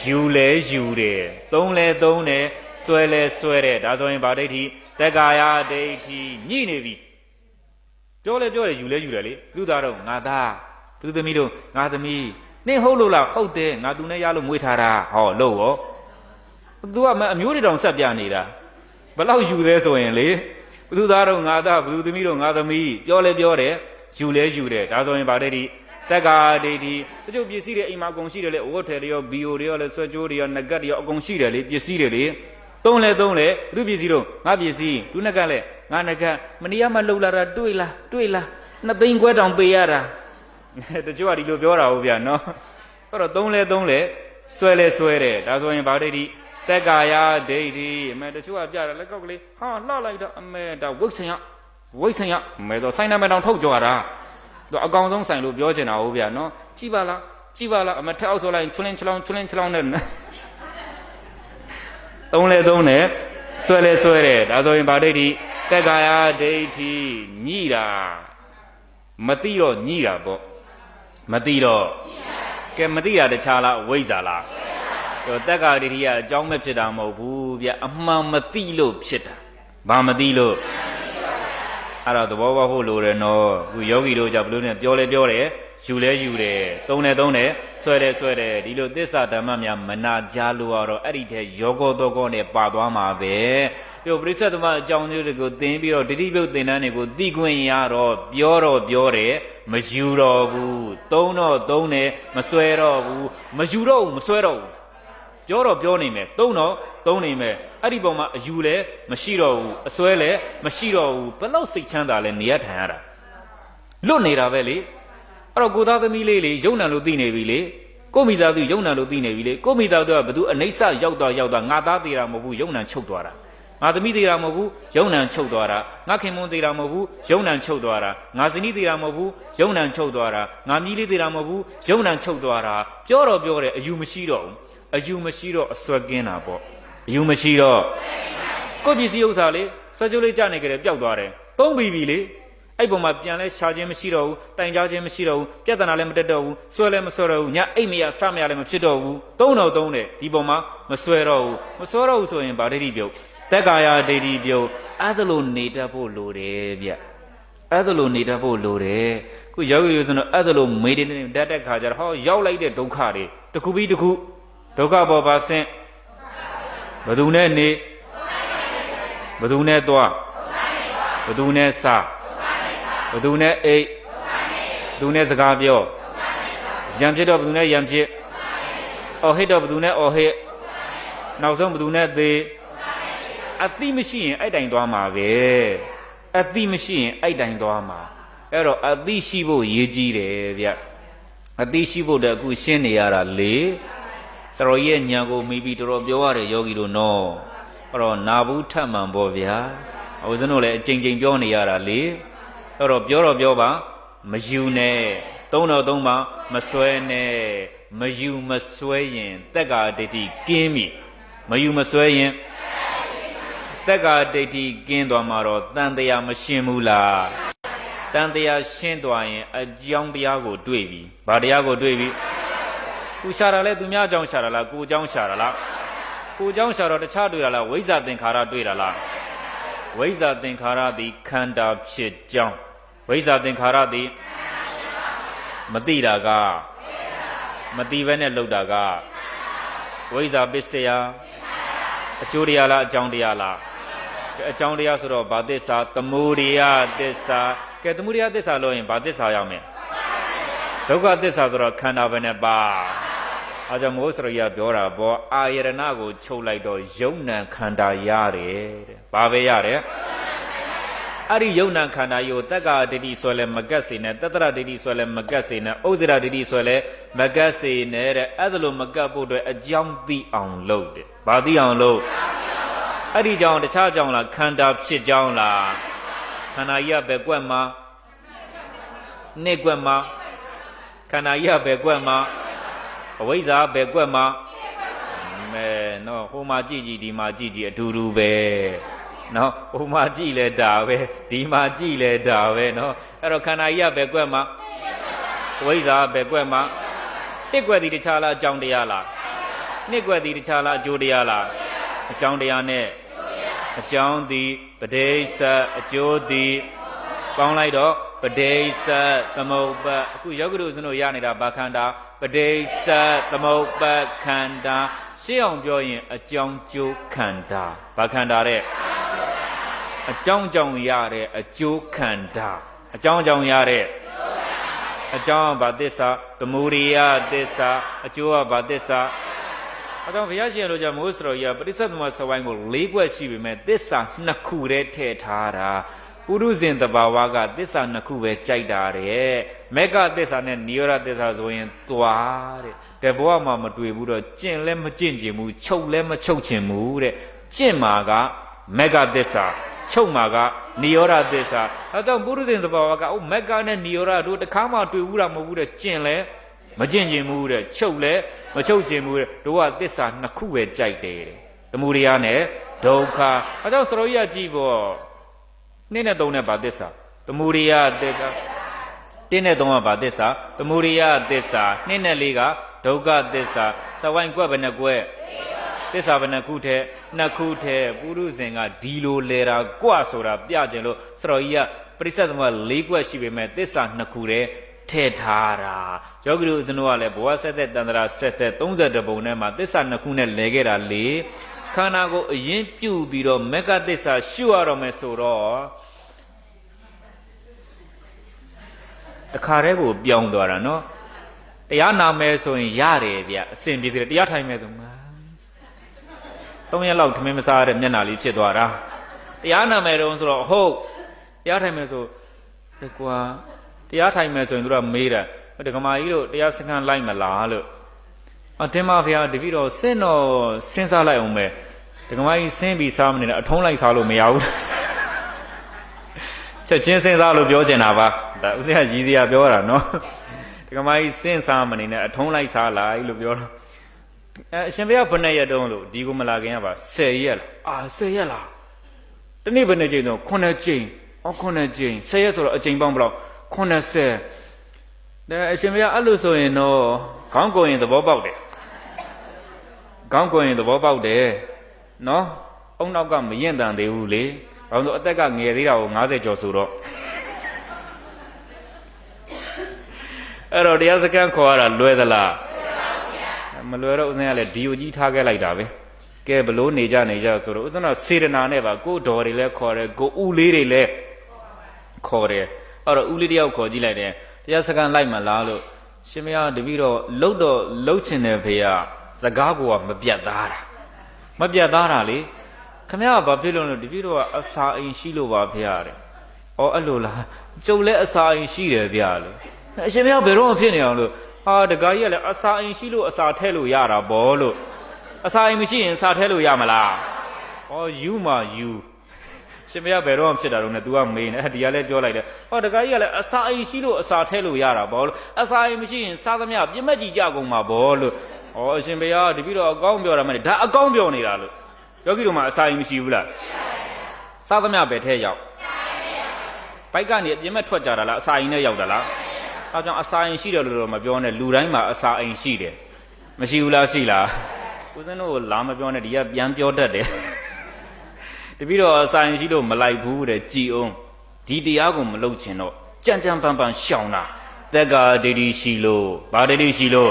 ယူလဲယူတယ်သုံးလဲသုံးတယ်စွဲလဲစွဲတယ်ဒါဆိုရင်ဗာဒိဋ္ဌိတက္ကာယဒိဋ္ဌိညှိနေပြီပြောလဲပြောတယ်ယူလဲယူတယ်လေလူသားတော့ငါသားသူသမီးတို့ငါသမီးနင့်ဟုတ်လို့လားဟုတ်တယ်ငါသူနဲ့ရလို့မွေးထားတာဟောလို့ရောသူကအမျိုးတွေတောင်ဆက်ပြနေတာဘလောက်ယူလဲဆိုရင်လေဘသူသားတော့ငါသားဘသူသမီးတို့ငါသမီးပြောလဲပြောတယ်ယူလဲယူတယ်ဒါဆိုရင်ဗာဒိဋ္ဌိတက္ကာဒိဋ္ဌိတချို့ပစ္စည်းတွေအိမ်မှာအကုန်ရှိတယ်လေဝတ်ထည်တွေရောဘီယိုတွေရောလဲဆွဲကြိုးတွေရောနဂတ်တွေရောအကုန်ရှိတယ်လေပစ္စည်းတွေလေသုံးလဲဘသူပစ္စည်းတို့ငါပစ္စည်းသူနဂတ်လဲငါနဂတ်မနီးရမလှုပ်လာတာတွေ့လား2 သိန်းခွဲတောင်ပေးရတာတချို့ကဒီလိုပြောတာဟုတ်ဗျာနော်အဲ့တော့သုံးလဲဆွဲလဲဆွဲတယ်ဒါဆိုရင်ဗာဒိဋ္ဌိတက္ကာယဒိဋ္ဌိအမေတချို့ကပြတယ်လက်ကောက်ကလေးဟာလှလိုက်တော့အမေဒါဝိတ်ဆင်ရအမေတော့ဆိုင်နာမတောင်ထုတ်ကြွတာသူအကောင်ဆုံးဆိုင်လို့ပြောချင်တာဟုတ်ဗျာနော်ကြည့်ပါလားအမေထက်အောက်ဆိုလိုက်ချွလင်းချလောင်းနဲ့သုံးလဲဆွဲလဲဆွဲတယ်ဒါဆိုရင်ဗာဒိဋ္ဌိတက္ကာယဒိဋ္ဌိညှိတာမသိတော့ညှိတာပေါ့မသိတော့ကဲမသိတာတခြားလားဝိဇ္ဇာလားတက္ကာဒိဋ္ဌိကအကြောင်းမဲ့ဖြစ်တာမဟုတ်ဘူးဗျအမှန်မသိလို့ဖြစ်တာဘာမသိလို့အဲ့တော့သဘောပေါက်ဖို့လိုတယ်နော်ခုယောဂီတို့ကြောင့်ဘလို့နဲ့ပြောလဲပြောတယ်ယူလဲယူတယ်သုံးလဲဆွဲတယ်ဒီလိုသစ္စာဓမ္မများမနာကြားလို့တော့အဲ့ဒီထဲယောဂောတောကောနဲ့ပါသွားမှာပဲပြောပရိစ္ဆေသမအကြောင်းမျိုးတွေကိုသင်ပြီးတော့ဒိဋ္ဌိပြုတ်သင်တန်းတွေကိုသိခွင့်ရတော့ပြောတယ်မယူတော့ဘူးသုံးတယ်မဆွဲတော့ဘူးမယူတော့ဘူးမဆွဲတော့ဘူးပြောတော့ပြောနေမယ်သုံးတော့သုံးနေမယ်အဲ့ဒီပုံမှာအယူလဲမရှိတော့ဘူးအစွဲလဲမရှိတော့ဘူးဘလောက်စိတ်ချမ်းသာလဲနေရထိုင်ရတာလွတ်နေတာပဲလေအဲ့တော့ကိုသားသမီးလေးလေယုံနံလို့သိနေပြီလေကိုမိသားစုယုံနံလို့သိနေပြီလေကိုမိသားစုကဘသူအနိစ္စရောက်သွားငါသားသေးတာမဟုတ်ဘူးယုံနံချုပ်သွားတာငါသမီးသေးတာမဟုတ်ဘူးယုံနံချုပ်သွားတာငါခင်မွန်းသေးတာမဟုတ်ဘူးယုံနံချုပ်သွားတာငါဇနီးသေးတာမဟုတ်ဘူးယုံနံချုပ်သွားတာငါမြီးလေးသေးတာမဟုတ်ဘူးယုံနံချုပ်သွားတာပြောတော့ပြောတယ်အယူမရှိတော့ဘူးအယူမရှိတော့အစွဲကင်းတာပေါ့အယူမရှိတော့ကိုပစ္စည်းဥစ္စာလေးဆွဲကြိုးလေးကြနေကြတယ်ပျောက်သွားတယ်သုံးပြီလေအဲ့ပုံမှာပြန်လဲရှာခြင်းမရှိတော့ဘူးတိုင်ကြားခြင်းမရှိတော့ဘူးပြဿနာလည်းမတက်တော့ဘူးဆွဲလည်းမဆွဲတော့ဘူးညအိတ်မရစမရလည်းမဖြစ်တော့ဘူးသုံးတယ်ဒီပုံမှာမဆွဲတော့ဘူးဆိုရင်ဗာဒိဋ္ဌိပြုတ်တက္ကာယဒိဋ္ဌိပြုတ်အဲ့ဒါလိုနေတတ်ဖို့လိုတယ်ဗျအဲ့ဒါလိုနေတတ်ဖို့လိုတယ်ခုယောဂီတို့ဆိုတော့အဲ့ဒါလိုမေးတဲ့ခါကျတော့ဟောရောက်လိုက်တဲ့ဒုက္ခတွေတစ်ခုပြီးတစ်ခုဒုက္ခပေါ်ပါဆင့်ဘယ်သူနဲ့နေဘယ်သူနဲ့သွားဘယ်သူနဲ့စားဘယ်သူနဲ့အိတ်ဘယ်သူနဲ့စကားပြောရံဖြစ်တော့ဘယ်သူနဲ့ရံဖြစ်အော်ဟစ်တော့ဘယ်သူနဲ့အော်ဟစ်နောက်ဆုံးဘယ်သူနဲ့သေးအတိမရှိရင်အဲ့တိုင်သွားမှာပဲအတိမရှိရင်အဲ့တိုင်သွားမှာအဲ့တော့အတိရှိဖို့ရည်ကြီးတယ်ဗျအတိရှိဖို့တည်းအခုရှင်းနေရတာလေစရောရဲ့ညာကိုမိပြီးတော်ပြောရတယ်ယောဂီတို့နော်အဲ့တော့နာဘူးထမှန်ပေါ့ဗျာအဝဇင်းတို့လည်းအချိန်ချင်းပြောနေရတာလေအဲ့တော့ပြောပါမယူနဲ့သုံးတော့ပါမစွဲနဲ့မယူမစွဲရင်တက္ကာဒိဋ္ဌိကင်းပြီမယူမစွဲရင်တက္ကာဒိဋ္ဌိကင်းသွားမှာတော့တန်တရားမရှင်းဘူးလားတန်တရားရှင်းသွားရင်အကြောင်းတရားကိုတွေ့ပြီဘာတရားကိုတွေ့ပြီသူရှာတာလဲသူများအကြောင်းရှာတာလားကိုအကြောင်းရှာတာလားကိုအကြောင်းရှာတော့တခြားတွေ့တာလားဝိဇ္ဇာသင်္ခါရတွေ့တာလားဝိဇ္ဇာသင်္ခါရသည်ခန္ဓာဖြစ်ကြောင်းဝိဇ္ဇာသင်္ခါရသည်မသိတာကမသိဘဲနဲ့လှုပ်တာကဝိဇ္ဇာပစ္စယအကျိုးတရားလားအကြောင်းတရားလားအကြောင်းတရားဆိုတော့ဘာသစ္စာသမုဒယသစ္စာကဲသမုဒယသစ္စာလို့ရင်ဘာသစ္စာရောက်မလဲဒုက္ခသစ္စာဆိုတော့ခန္ဓာပဲနဲ့ပါ အားကြောင့်မို့ဆိုရပြောတာပေါ့အာယရဏကိုချုပ်လိုက်တော့ယုံနံခန္ဓာရတယ်တဲ့ဘာပဲရတယ်အဲ့ဒီယုံနံခန္ဓာယိုတက္ကဒိဋ္ဌိဆိုလဲမကတ်စေနဲ့တတ္တရဒိဋ္ဌိဆိုလဲမကတ်စေနဲ့ဥစ္စရာဒိဋ္ဌိဆိုလဲမကတ်စေနဲ့တဲ့အဲ့ဒါလိုမကတ်ဖို့အတွက်အကြောင်းသိအောင်လုပ်တယ်ဘာသိအောင်လုပ်အဲ့ဒီကြောင့်တခြားကြောင့်လားခန္ဓာဖြစ်ကြောင်းလားခန္ဓာကြီးကပဲကွက်မှာနှစ်ကွက်မှာခန္ဓာကြီးကပဲကွက်မှာအဝိဇ္ဇာပဲကွက်မှာမဲနော်ဟိုမှာကြည့်ကြည့်ဒီမှာကြည့်ကြည့်အတူတူပဲနော်ဟိုမှာကြည့်လဲဒါပဲဒီမှာကြည့်လဲဒါပဲနော်အဲ့တော့ခန္ဓာကြီးကပဲကွက်မှာအဝိဇ္ဇာပဲကွက်မှာတစ်ကွက်ဒီတခြားလားအကြောင်းတရားလားနှစ်ကွက်ဒီတခြားလားအကျိုးတရားလားအကြောင်းတရားနဲ့အကြောင်းသည်ပဋိစ္စအကျိုးသည်ပေါင်းလိုက်တော့ပဋိစ္စသမုပ္ပါအခုယောဂိတို့စတို့ရနေတာဘာခန္ဓာပဋိစ္စသမုပ္ပါခန္ဓာရှင်းအောင်ပြောရင်အကြောင်းကျိုးခန္ဓာဘာခန္ဓာတဲ့အကြောင်းကြောင့်ရတဲ့အကျိုးခန္ဓာအကြောင်းကြောင့်ရတဲ့အကြောင်းဘာသစ္စာသမုဒိယသစ္စာအကျိုးကဘာသစ္စာအဲကြောင့်ဘုရားရှင်တို့ကြောင့်မိုးစတော်ကြီးကပရိစ္ဆေသမစဝိုင်းကို၄ခွက်ရှိပေမဲ့သစ္စာ၂ခုတည်းထည့်ထားတာပုရုဇဉ်တဘာဝကသစ္စာ၂ခုပဲကြိုက်တာတဲ့မေဃသစ္စာနဲ့နိရောဓသစ္စာဆိုရင်သွားတဲ့ဘဝမှာမတွေ့ဘူးတော့ကျင့်လဲမကျင့်ကျင်ဘူးချုပ်လဲမချုပ်ချင်ဘူးတဲ့ကျင့်မှာကမေဃသစ္စာချုပ်မှာကနိရောဓသစ္စာအဲကြောင့်ပုရုဇဉ်တဘာဝကမေဃနဲ့နိရောဓတို့တခါမှတွေ့ဘူးတာမဟုတ်ဘူးတဲ့ကျင့်လဲမကျင့်ကျင်ဘူးတဲ့ချုပ်လဲမချုပ်ချင်ဘူးတဲ့တို့ကသစ္စာ၂ခုပဲကြိုက်တယ်သမုဒိယနဲ့ဒုက္ခအဲကြောင့်စရောကြီးကကြည့်ပေါ့2နဲ့3နဲ့ဗာသစ္စာသမုဒိယသစ္စာ1နဲ့3ကဗာသစ္စာသမုဒိယသစ္စာ2နဲ့4ကဒုက္ခသစ္စာစဝိုင်းကွက်ဘယ်နှကွက်သစ္စာဘယ်နှခုထဲ2ခုထဲပုရုဇဉ်ကဒီလိုလဲတာကွဆိုတာပြကြလို့စရောကြီးကပရိစ္ဆေသမ4ကွက်ရှိပေမဲ့သစ္စာ2ခုထဲထည့်ထားတာယောဂီတို့စနုကလည်းဘဝဆက်သက်တန္တရာဆက်သက်32ပုံထဲမှာသစ္စာ2ခုနဲ့လဲခဲ့တာလေခန္ဓာကိုအရင်ပြုတ်ပြီးတော့မေဃသစ္စာရှုရတော့မယ်ဆိုတော့တခါတည်းကိုပြောင်းသွားတာနော်တရားနာမယ်ဆိုရင်ရတယ်ဗျအစဉ်ပြေတယ်တရားထိုင်မယ်ဆိုမှာ3ရက်လောက်ထမင်းမစားရတဲ့မျက်နှာလေးဖြစ်သွားတာတရားနာမယ်တော့ဆိုတော့ဟုတ်တရားထိုင်မယ်ဆိုကွာတရားထိုင်မယ်ဆိုရင်သူကမေးတာဒကမာကြီးတို့တရားစခန်းလိုက်မလားလို့အတင်းမဖေတပည့်တော်စဉ်းစားလိုက်အောင်ပဲဒကမာကြီးစဉ်းပြီးစားမနေနဲ့အထုံးလိုက်စားလို့မရဘူးချက်ချင်းစဉ်းစားလို့ပြောချင်တာပါဒါဥစ္စာကြီးစရာပြောတာနော်ဒကမာကြီးစဉ်းစားမနေနဲ့အထုံးလိုက်စားလိုက်လို့ပြောတော့အရှင်ဘုရားဘယ်နဲ့ရက်တုံးလို့ဒီကိုမလာခင်ကပါ10ရက်လား10ရက်လားတနေ့ဘယ်နဲ့ကြိမ်တော့9ကြိမ်9ကြိမ်10ရက်ဆိုတော့အကြိမ်ပေါင်းဘယ်လောက်80ဒါအရှင်ဘုရားအဲ့လိုဆိုရင်တော့ခေါင်းကိုရင်သဘောပေါက်တယ်ခေါင်းကိုရင်သဘောပေါက်တယ်နော်အုံနောက်ကမရင်တန်သေးဘူးလေဘာလို့အသက်ကငယ်သေးတာကို90ကျော်ဆိုတော့အဲ့တော့တရားစခန်းခေါ်ရတာလွယ်သလားမလွယ်တော့ဥစဉ်ကလည်းဒီယိုကြီးထားခဲ့လိုက်တာပဲကဲဘလို့နေကြဆိုတော့ဥစဉ်ကစေတနာနဲ့ပါကိုဒေါ်တွေလည်းခေါ်တယ်ကိုဦးလေးတွေလည်းခေါ်တယ်အဲ့တော့ဦးလေးတယောက်ခေါ်ကြည့်လိုက်တယ်တရားစခန်းလိုက်မလားလို့ရှင်မရတပည့်တော့လှုပ်ချင်တယ်ဖေရစကားကိုကမပြတ်သားတာလေခမရဘာဖြစ်လို့လဲတပည့်တော့အစာအိမ်ရှိလို့ပါဖေရတယ်ဩအဲ့လိုလားကျုပ်လည်းအစာအိမ်ရှိတယ်ဗျာလို့အရှင်မရဘယ်တော့ဖြစ်နေအောင်လို့တကားကြီးကလည်းအစာအိမ်ရှိလို့အစာထဲလို့ရတာဘောလို့အစာအိမ်မရှိရင်စာထဲလို့ရမလားယူမှာယူရှင်မရဘယ်တော့ဖြစ်တာတော့ ਨੇ तू ကမေးနေဒီကလည်းပြောလိုက်တယ်တကားကြီးကလည်းအစာအိမ်ရှိလို့အစာထဲလို့ရတာဘောလို့အစာအိမ်မရှိရင်စားသမျှပြစ်မဲ့ကြီးကြကုန်မှာဘောလို့အရှင်ဘုရားတပည့်တော်အကောင်းပြောတာမဟုတ်ဒါအကောင်းပြောနေတာလို့ယောဂီတို့မှာအစာအိမ်မရှိဘူးလားစားသမျှပဲထဲရောက်ဘိုက်ကနေအပြင်းမဲ့ထွက်ကြတာလားအစာအိမ်နဲ့ရောက်တာလားအဲကြောင့်အစာအိမ်ရှိတယ်လို့တော့မပြောနဲ့လူတိုင်းမှာအစာအိမ်ရှိတယ်မရှိဘူးလားရှိလားဦးဇင်းတို့လာမပြောနဲ့ဒီကပြန်ပြောတတ်တယ်တပည့်တော်အစာအိမ်ရှိလို့မလိုက်ဘူးတဲ့ကြည်အောင်ဒီတရားကိုမလုပ်ချင်တော့ကြံပန်ရှောင်တာတက္ကဒိဋ္ဌိရှိလို့ဗာဒိဋ္ဌိရှိလို့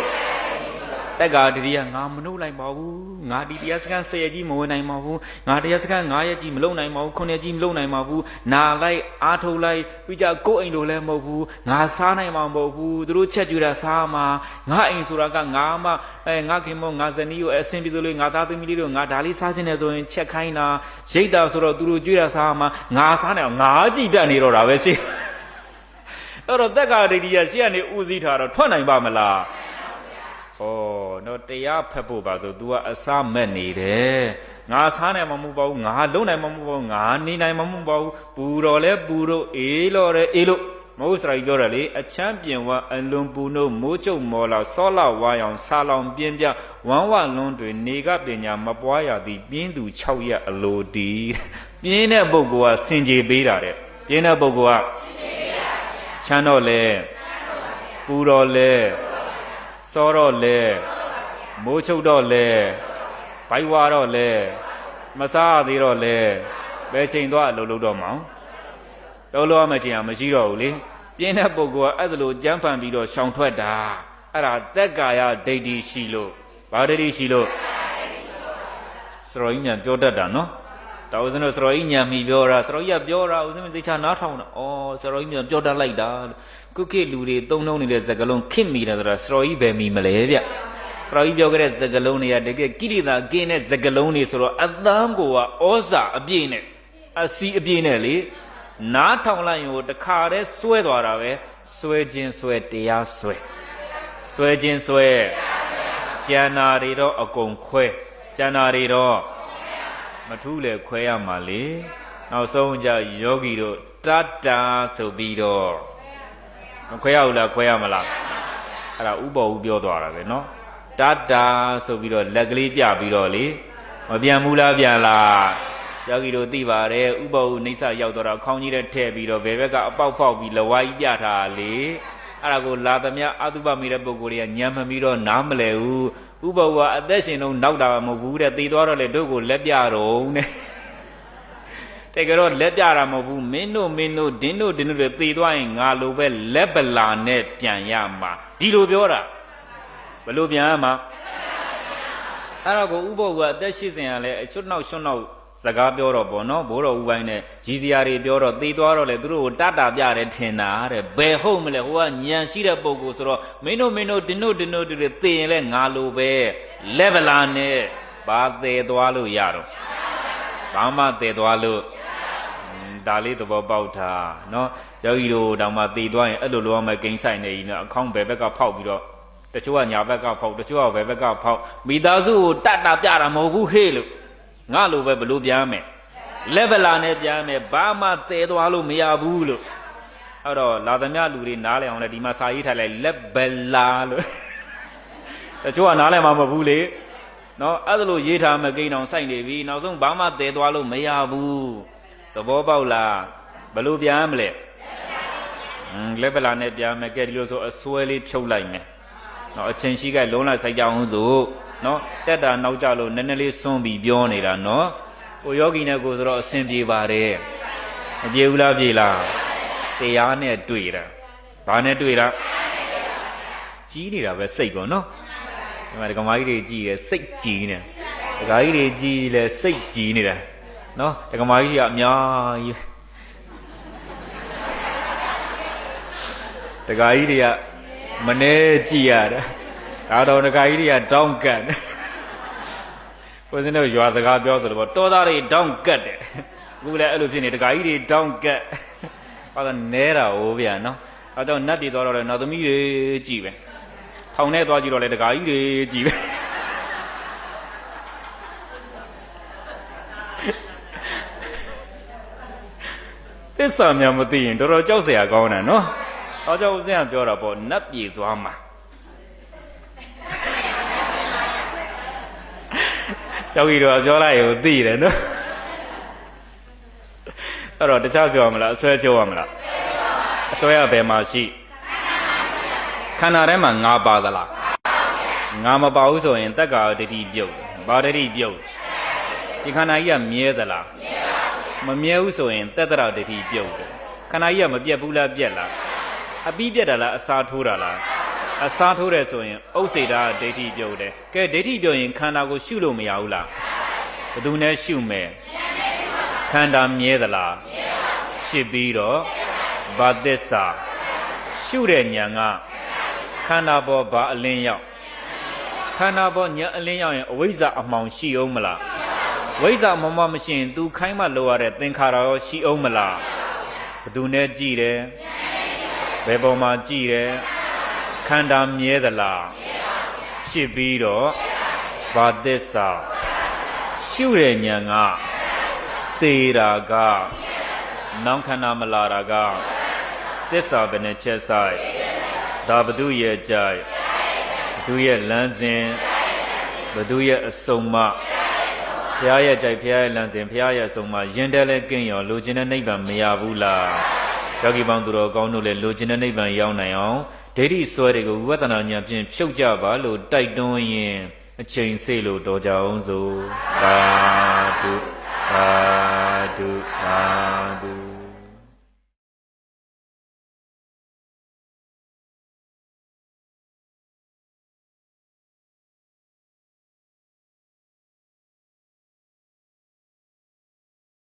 တက်ကာတတိယငါမနှုတ်လိုက်ပါဘူးငါဒီတရားစခန်း10ရက်ကြီးမဝင်နိုင်ပါဘူးငါတရားစခန်း9ရက်ကြီးမလုံနိုင်ပါဘူး9ရက်ကြီးမလုံနိုင်ပါဘူးနာလိုက်အားထုတ်လိုက်ပြီးကြကိုယ်အိမ်လိုလည်းမဟုတ်ဘူးငါစားနိုင်မှာမဟုတ်ဘူးသူတို့ချက်ကြွတာစားမှာငါအိမ်ဆိုတာကငါမှငါခင်မောငါဇနီးကိုအဆင်ပြေလို့ငါသားသမီးလေးတို့ငါဒါလေးစားခြင်းနဲ့ဆိုရင်ချက်ခိုင်းတာရိတ်တာဆိုတော့သူတို့ကြွတာစားမှာငါစားနိုင်အောင်ငါကြည့်တတ်နေတော့တာပဲရှိအဲ့တော့တက်ကာဒိဋ္ဌိရရှေ့ကနေဦးစီးထားတော့ထွက်နိုင်ပါမလားဩတော့တရားဖက်ဖို့ပါဆို तू ကအစားမဲ့နေတယ်ငါစားနိုင်မှာမဟုတ်ပါဘူးငါလုံနိုင်မှာမဟုတ်ပါဘူးငါနေနိုင်မှာမဟုတ်ပါဘူးပူတော်လဲပူတော့အေးလို့ရဲအေးလို့မဟုတ်စရာကြီးပြောတယ်လေအချမ်းပြင်ဝအလွန်ပူနို့မိုးချုပ်မော်လာစောလာဝါရောင်ဆာလောင်ပြင်းပြဝမ်းဝလွန်းတွေနေကပညာမပွားရသည်ပြင်းသူ6ရက်အလိုတီးပြင်းတဲ့ပုဂ္ဂိုလ်ကစင်ကြေပေးတာတဲ့ပြင်းတဲ့ပုဂ္ဂိုလ်ကချမ်းတော့လဲပူတော့လဲစောတော့လဲမိုးချုပ်တော့လဲဘိုက်ဝါတော့လဲမစားသေးတော့လဲဘယ်ချိန်သွားအလုပ်လုပ်တော့မအောင်လုံးလုံးမချိန်အောင်မရှိတော့ဘူးလေပြင်းတဲ့ပုဂ္ဂိုလ်ကအဲ့ဒါလိုကြမ်းဖန်ပြီးတော့ရှောင်ထွက်တာအဲ့ဒါသက်ကာယဒိဋ္ဌိရှိလို့ဘာဒိဋ္ဌိရှိလို့စရောကြီးညာပြောတတ်တာနော်ဒါဦးဇင်းတို့စရောကြီးညာမိပြောတာစရောကြီးကပြောတာဦးဇင်းမသိချာနားထောင်တာဩစရောကြီးညာပြောတတ်လိုက်တာကုကိလူတွေသုံးနှုံးနေတဲ့စကားလုံးခင့်မိတယ်ဆိုတာစရောကြီးပဲမိမလဲဗျစရောကြီးပြောခဲ့တဲ့စကားလုံးတွေကတကယ်ကိရိတာကင်းတဲ့စကားလုံးတွေဆိုတော့အသမ်းကိုကဩဇာအပြည့်နဲ့အစီအပြည့်နဲ့လေနားထောင်လိုက်ရင်တခါတည်းစွဲသွားတာပဲစွဲခြင်းစွဲတရားစွဲစွဲခြင်းစွဲကျန်နာတွေတော့အကုန်ခွဲကျန်နာတွေတော့မထူးလေခွဲရမှာလေနောက်ဆုံးကြယောဂီတို့တတ္တာဆိုပြီးတော့မခွဲရဘူးလားခွဲရမလားအဲ့ဒါဥပ္ပဝပြောသွားတာပဲเนาะတတ္တာဆိုပြီးတော့လက်ကလေးပြပြီးတော့လေမပြန်ဘူးလားပြန်လားယောဂီတို့သိပါတယ်ဥပ္ပဝနိစ္စရောက်တော့ခေါင်းကြီးနဲ့ထည့်ပြီးတော့ဘယ်ဘက်ကအပေါက်ဖောက်ပြီးလဝါကြီးပြထားလေအဲ့ဒါကိုလာသမျှအတုပမိတဲ့ပုဂ္ဂိုလ်တွေကညံမပြီးတော့နားမလဲဘူးဥပ္ပဝအသက်ရှင်တော့နောက်တာမဟုတ်ဘူးတဲ့သိသွားတော့လေတို့ကိုလက်ပြတော့တဲ့တကယ်တော့လက်ပြတာမဟုတ်ဘူးမင်းတို့ဒင်းတို့တွေသိသွားရင်ငါလိုပဲလက်ပလာနဲ့ပြန်ရမှာဒီလိုပြောတာဘယ်လိုပြန်ရမှာအဲ့ဒါကိုဥပ္ပဝအသက်ရှိစဉ်ကလည်းအချွတ်နောက်စကားပြောတော့ပေါ့နော်ဘိုးတော်ဦးပိုင်းနဲ့ကြီးစရာတွေပြောတော့သိသွားတော့လေသူတို့ကိုတတ်တာပြတယ်ထင်တာတဲ့ဘယ်ဟုတ်မလဲဟိုကညံရှိတဲ့ပုံကိုဆိုတော့မင်းတို့ဒင်းတို့တွေသိရင်လဲငါလိုပဲလက်ပလာနဲ့ဘာသေးသွားလို့ရတော့ဘာမှသေးသွားလို့ဒါလေးသဘောပေါက်တာနော်ယောဂီတို့တောင်မှသိသွားရင်အဲ့လိုလိုအောင်မကိန်းဆိုင်နေကြီးနော်အခေါင်းဘယ်ဘက်ကဖောက်ပြီးတော့တချို့ကညာဘက်ကဖောက်တချို့ကဘယ်ဘက်ကဖောက်မိသားစုကိုတတ်တာပြတာမဟုတ်ဘူးဟေ့လို့ငါလိုပဲဘလို့ပြန်မယ်လက်ပလာနဲ့ပြန်မယ်ဘာမှသဲသွားလို့မရဘူးလို့အဲ့တော့လာသမျှလူတွေနားလည်အောင်လဲဒီမှာစာရေးထားလိုက်လက်ပလာလို့တချို့ကနားလည်မှာမဟုတ်ဘူးလေနော်အဲ့ဒါလို့ရေးထားမကိန်းအောင်စိုက်နေပြီနောက်ဆုံးဘာမှသဲသွားလို့မရဘူးသဘောပေါက်လားဘလို့ပြန်မလဲလက်ပလာနဲ့ပြန်မယ်ကဲဒီလိုဆိုအစွဲလေးဖြုတ်လိုက်မယ်နော်အချင်းရှိကလုံးလိုက်စိုက်ကြအောင်ဆိုနော်တက်တာနောက်ကြလို့နည်းနည်းလေးစွန့်ပြီးပြောနေတာနော်ကိုယောဂီနဲ့ကိုဆိုတော့အဆင်ပြေပါတယ်မပြေဘူးလားပြေလားတရားနဲ့တွေ့တာဘာနဲ့တွေ့တာကြီးနေတာပဲစိတ်ပေါ့နော်ဒီမှာဒကမာကြီးတွေကြီးတယ်စိတ်ကြီးနေဒကာကြီးတွေကြီးလဲစိတ်ကြီးနေတာနော်ဒကမာကြီးကအများကြီးဒကာကြီးတွေကမနေကြည့်ရတာဒါတော့ဒကာကြီးတွေကတောင်းကတ်ကိုစင်းတို့ရွာစကားပြောဆိုလို့ပေါ့တော်သားတွေတောင်းကတ်တယ်အခုလည်းအဲ့လိုဖြစ်နေဒကာကြီးတွေတောင်းကတ်ဟောတော့နဲတာဟိုဗျာနော်အဲတော့နတ်ပြည်သွားတော့လေနောက်သမီးတွေကြည်ပဲထောင်ထဲသွားကြည့်တော့လေဒကာကြီးတွေကြည်ပဲသစ္စာများမသိရင်တော်တော်ကြောက်เสียကောင်းတယ်နော်ဟောကြောင့်ဦးစင်းကပြောတာပေါ့နတ်ပြည်သွားမှာရှောက်ကြီးတော့ပြောလိုက်ရင်သိတယ်နော်အဲ့တော့တခြားပြောရမလားအစွဲပြောရမလားအစွဲကဘယ်မှာရှိခန္ဓာထဲမှာငါပါသလားငါမပါဘူးဆိုရင်တက္ကာဒိဋ္ဌိပြုတ်ဘာဒိဋ္ဌိပြုတ်ဒီခန္ဓာကြီးကမြဲသလားမမြဲဘူးဆိုရင်တတ္တရဒိဋ္ဌိပြုတ်တယ်ခန္ဓာကြီးကမပြတ်ဘူးလားပြတ်လားအပြီးပြတ်တာလားအစာထိုးတာလား အစားထိုးတယ်ဆိုရင်ဥစ္စေတာဒိဋ္ဌိပြုတ်တယ်ကဲဒိဋ္ဌိပြုတ်ရင်ခန္ဓာကိုရှုလို့မရဘူးလားဘယ်သူနဲ့ရှုမယ်ခန္ဓာမြဲသလားဖြစ်ပြီးတော့ဘာသစ္စာရှုတဲ့ဉာဏ်ကခန္ဓာပေါ်ဘာအလင်းရောက်ခန္ဓာပေါ်ဉာဏ်အလင်းရောက်ရင်အဝိဇ္ဇာအမှောင်ရှိအောင်မလားဝိဇ္ဇာမမမရှိရင် तू ခိုင်းမှလိုရတဲ့သင်္ခါရရောရှိအောင်မလားဘယ်သူနဲ့ကြည့်တယ်ဘယ်ပေါ်မှာကြည့်တယ်ခန္ဓာမြဲသလားဖြစ်ပြီးတော့ဘာသစ္စာရှုတဲ့ဉာဏ်ကသေတာကနောင်ခန္ဓာမလာတာကသစ္စာဘယ်နဲ့ချက်ဆိုင်ဒါဘသူရဲ့ကြိုက်ဘသူရဲ့လမ်းစဉ်ဘသူရဲ့အစုံမဘုရားရဲ့ကြိုက်ဘုရားရဲ့လမ်းစဉ်ဘုရားရဲ့အစုံမရင်တဲလဲကင်းရောလိုချင်တဲ့နိဗ္ဗာန်မရဘူးလားယောဂီပေါင်းသူတော်ကောင်းတို့လည်းလိုချင်တဲ့နိဗ္ဗာန်ရောက်နိုင်အောင်ဒိဋ္ဌိစွဲတွေကိုဝိပဿနာဉာဏ်ဖြင့်ဖြုတ်ကြပါလို့တိုက်တွန်းရင်အချိန်စေ့လို့တော်ကြအောင်စို့သာဓုသာဓုသာဓု